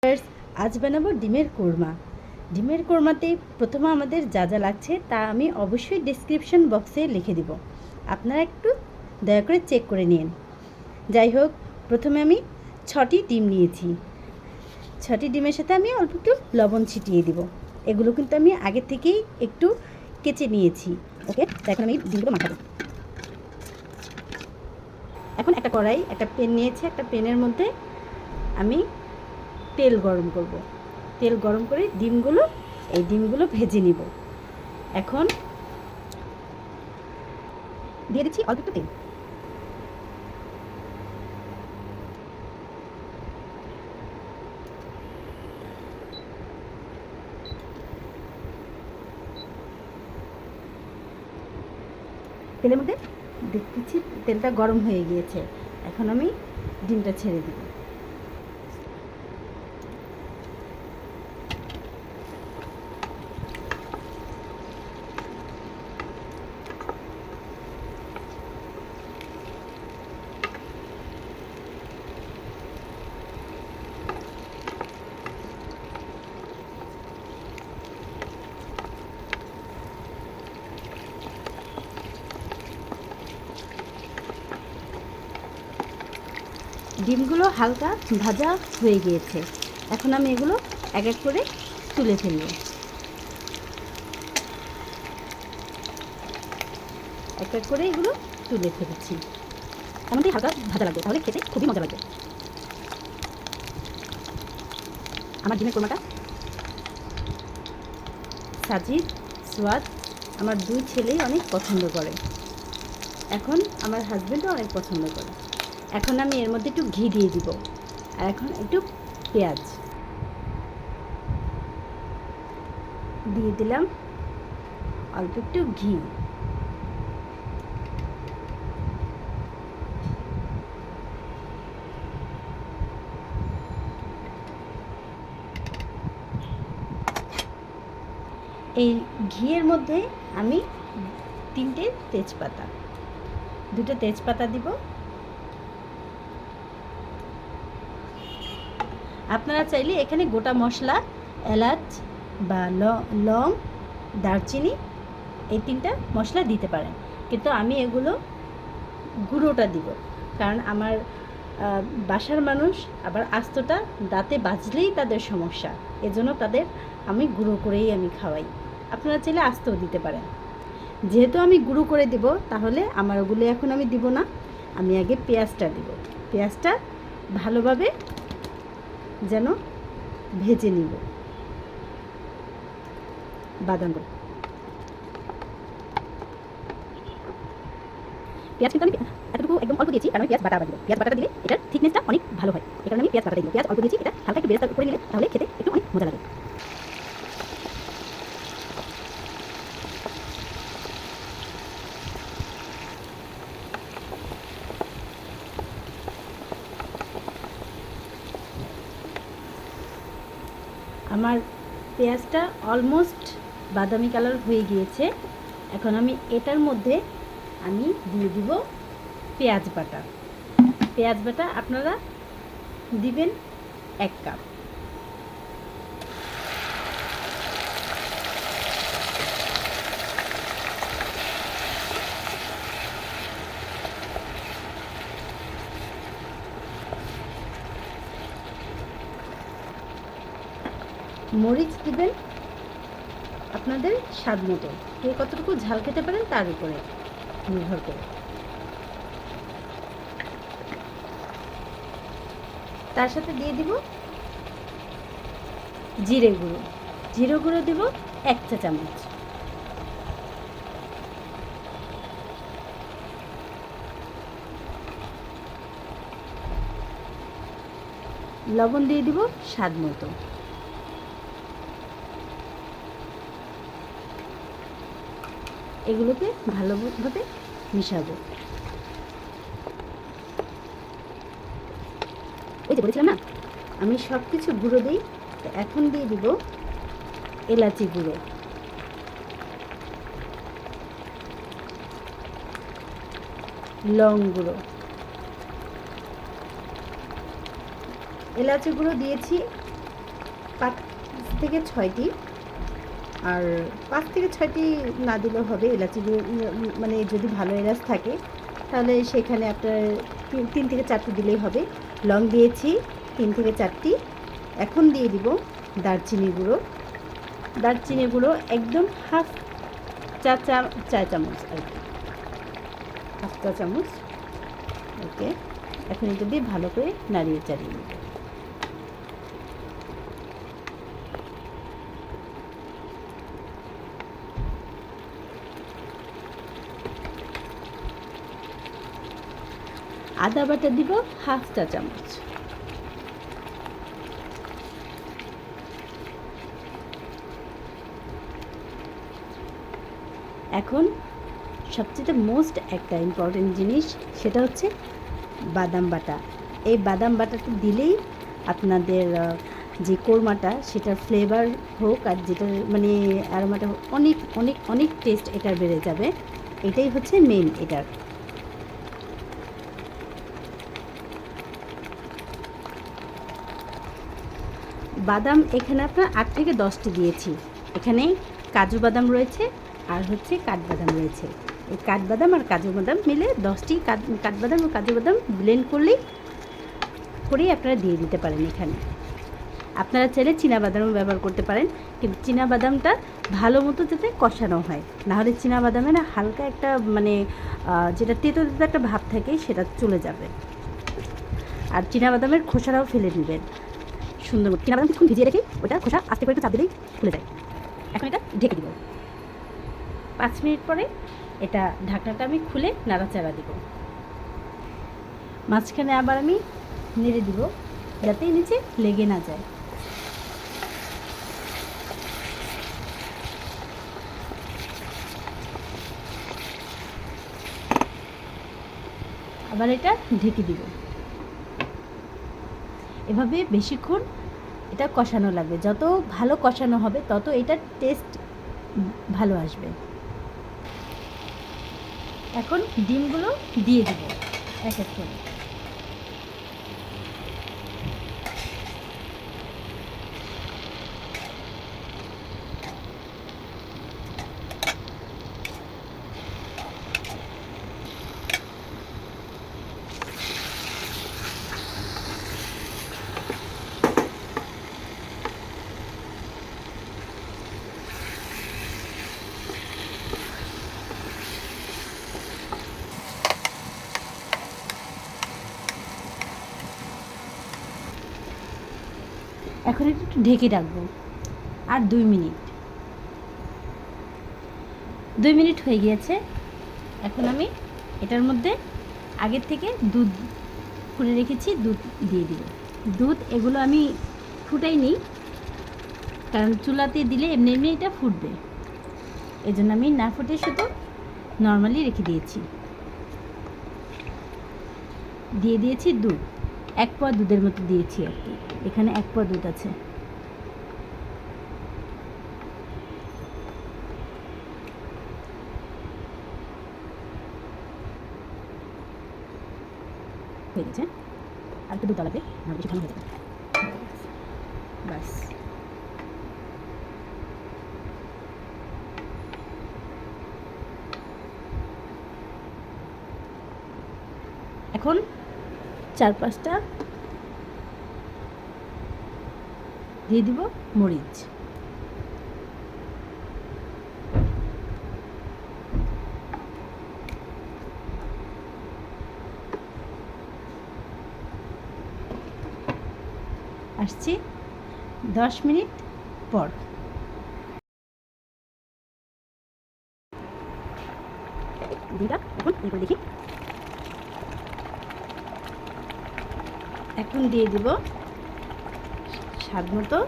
Viewers, আজ বানাবো ডিমের কোরমা। ডিমের কোরমাতে প্রথমে আমাদের যা যা লাগছে তা আমি অবশ্যই ডেসক্রিপশন বক্সে লিখে দিব, আপনারা একটু দয়া করে চেক করে নিন। যাই হোক, প্রথমে আমি 6টি ডিম নিয়েছি। 6টি ডিমের সাথে আমি অল্প একটু লবণ ছিটিয়ে দিব। এগুলো কিন্তু আমি আগে থেকেই একটু কেচে নিয়েছি। ওকে, এখন আমি ডিমগুলো মাখাবো। এখন একটা কড়াই, একটা প্যান নিয়েছি। একটা প্যানের মধ্যে আমি তেল গরম করব। তেল গরম করে এই ডিমগুলো ভেজে নিব। এখন দিয়ে দিচ্ছি অল্প একটু তেল। তেলের মধ্যে দেখতেছি তেলটা গরম হয়ে গিয়েছে। এখন আমি ডিমটা ছেড়ে দিব। ডিমগুলো হালকা ভাজা হয়ে গিয়েছে। এখন আমি এগুলো এক এক করে তুলে ফেলব। এক এক করে এগুলো তুলে ফেলেছি। আমাদের হালকা ভাজা লাগবে, তাহলে খেতে খুবই মজা লাগবে। আমার ডিমের কোরমাটা সাজিদ, সোয়াদ আমার 2 ছেলেই অনেক পছন্দ করে। এখন আমার হাজব্যান্ডও অনেক পছন্দ করে। এখন আমি এর মধ্যে একটু ঘি দিয়ে দিব। আর এখন একটু পেঁয়াজ দিয়ে দিলাম, অল্প একটু ঘি। এই ঘিয়ের মধ্যে আমি 3টে তেজপাতা, 2টো তেজপাতা দিব। আপনারা চাইলে এখানে গোটা মশলা, এলাচ বা লং, দারচিনি, এই 3টা মশলা দিতে পারেন, কিন্তু আমি এগুলো গুঁড়োটা দিব। কারণ আমার বাসার মানুষ আবার আস্তটা দাঁতে বাজলেই তাদের সমস্যা, এজন্য তাদের আমি গুঁড়ো করেই আমি খাওয়াই। আপনারা চাইলে আস্তও দিতে পারেন। যেহেতু আমি গুঁড়ো করে দিব, তাহলে আমার ওগুলো এখন আমি দিব না। আমি আগে পেঁয়াজটা দিব। পেঁয়াজটা ভালোভাবে যেন ভেজে নিব, বাদামগুলো। পেঁয়াজ কিন্তু আমি এতটুকু একদম অল্প দিয়েছি, কারণ পেঁয়াজ বাটা দিব। পেঁয়াজ বাটাটা দিলে এটার থিকনেসটা অনেক ভালো হয়, এই কারণে আমি পেঁয়াজ বাটা দিব। পেঁয়াজ অল্প দিয়েছি, এটা হালকা একটু বেরেস্তা করে নিলে তাহলে খেতে একটু অনেক মজা লাগে। আমার পেঁয়াজটা অলমোস্ট বাদামি কালার হয়ে গিয়েছে। এখন আমি এটার মধ্যে আমি দিয়ে দিব পেঁয়াজ বাটা। পেঁয়াজ বাটা আপনারা দিবেন 1 কাপ। মরিচ দিবেন আপনাদের স্বাদ মতো, কে কতটুকু ঝাল খেতে পারেন তার উপরে নির্ভর করে। তার সাথে দিয়ে দিব জিরে গুঁড়ো। জিরে গুঁড়ো দিব 1 চা চামচ। লবণ দিয়ে দিব স্বাদ মতো। এগুলোকে ভালোভাবে মিশাবো। এই যে বলেছিলাম না আমি সব কিছু গুঁড়ো দিই, তো এখন দিয়ে দিব এলাচি গুঁড়ো, লং গুঁড়ো, এলাচি গুঁড়ো দিয়েছি 5 থেকে 6টি, আর 5 থেকে 6টি না দিলেও হবে। এলাচিগুলো মানে যদি ভালো এলাচ থাকে তাহলে সেখানে আপনার 3 থেকে 4টি দিলেই হবে। লং দিয়েছি 3 থেকে 4টি। এখন দিয়ে দিব দারচিনি গুঁড়ো। দারচিনি গুঁড়ো একদম হাফ চা চামচ আর কি, হাফ চা চামচ। ওকে, এখন এটা দিয়ে ভালো করে নাড়িয়ে চাড়িয়ে নেব। আদা বাটা দিব হাফ চা চামচ। এখন সবচেয়ে মোস্ট একটা ইম্পর্টেন্ট জিনিস, সেটা হচ্ছে বাদাম বাটা। এই বাদাম বাটাটা দিলেই আপনাদের যে কোরমাটা সেটার ফ্লেভার হোক আর যেটার মানে অ্যারোমাটা অনেক অনেক অনেক টেস্ট এটার বেড়ে যাবে। এটাই হচ্ছে মেইন এটার। বাদাম এখানে আপনার 8 থেকে 10টি দিয়েছি। এখানে কাজু বাদাম রয়েছে আর হচ্ছে কাঠবাদাম রয়েছে। এই কাঠবাদাম আর কাজু বাদাম মিলে 10টি কাঠবাদাম ও কাজু বাদাম ব্লেন্ড করেই আপনারা দিয়ে দিতে পারেন। এখানে আপনারা চাইলে চীনাবাদামও ব্যবহার করতে পারেন, কিন্তু চীনাবাদামটা ভালো মতো যাতে কষানো হয়, নাহলে চীনাবাদামে না হালকা একটা মানে যেটা তেতো তেতো একটা ভাব থাকে সেটা চলে যাবে। আর চীনাবাদামের খোসাটাও ফেলে নেবেন সুন্দর মতো। চীনাবাদাম কিছুক্ষণ ভিজিয়ে রেখে ওটা খোসা আস্তে করে একটু চাপ দিলেই খুলে যায়। এখন এটা ঢেকে দিব। 5 মিনিট পরে এটা ঢাকনাটা আমি খুলে নাড়াচাড়া দিব। মাঝখানে আবার আমি নেড়ে দিব যাতে নিচে লেগে না যায়। আবার এটা ঢেকে দিব। এভাবে বেশিক্ষণ এটা কষানো লাগবে। যত ভালো কষানো হবে তত এটার টেস্ট ভালো আসবে। এখন ডিমগুলো দিয়ে দিব এক এক করে। এখন একটু ঢেকে রাখবো আর 2 মিনিট। 2 মিনিট হয়ে গিয়েছে। এখন আমি এটার মধ্যে আগের থেকে দুধ করে রেখেছি, দুধ দিয়ে দিব। দুধ এগুলো আমি ফুটাই নিই, কারণ চুলাতে দিলে এমনি এমনি এটা ফুটবে। এই জন্য আমি না ফুটে শুধু নর্মালি রেখে দিয়েছি। দিয়ে দিয়েছি দুধ, 1 পোয়া দুধের মতো দিয়েছি আর কি। এখানে 1 পোয়া দুধ আছে। হয়ে গেছে। আর একটু দুধ লাগবে, না বেশি ঘন হয়ে যাবে। বাস। এখন 4-5টা দিয়ে দিব মরিচ। আসছি 10 মিনিট পর। দুধটা এখন এই করে দেখি। এখন দিয়ে দিব স্বাদ মতো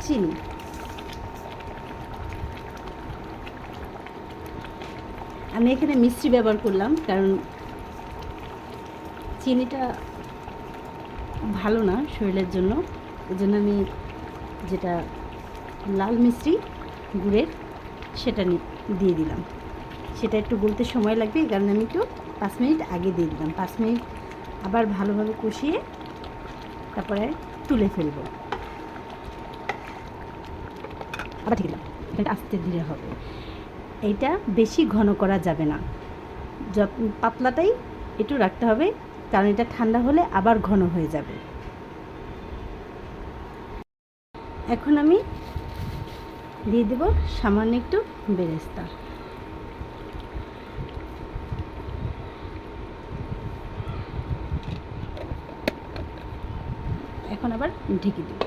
চিনি। আমি এখানে মিষ্টি ব্যবহার করলাম, কারণ চিনিটা ভালো না শরীরের জন্য। এই জন্য আমি যেটা লাল মিষ্টি গুড়ের সেটা দিয়ে দিলাম। সেটা একটু গলতে সময় লাগবে, এই কারণে আমি একটু 5 মিনিট আগে দিয়ে দিলাম। 5 মিনিট আবার ভালোভাবে কষিয়ে তারপরে তুলে ফেলবো। আবার ঢেকে দিলাম। এটা আস্তে ধীরে হবে। এইটা বেশি ঘন করা যাবে না, যত পাতলাটাই একটু রাখতে হবে, কারণ এটা ঠান্ডা হলে আবার ঘন হয়ে যাবে। এখন আমি দিয়ে দেব সামান্য একটু বেরেস্তা। এখন আবার ঢেকে দেব।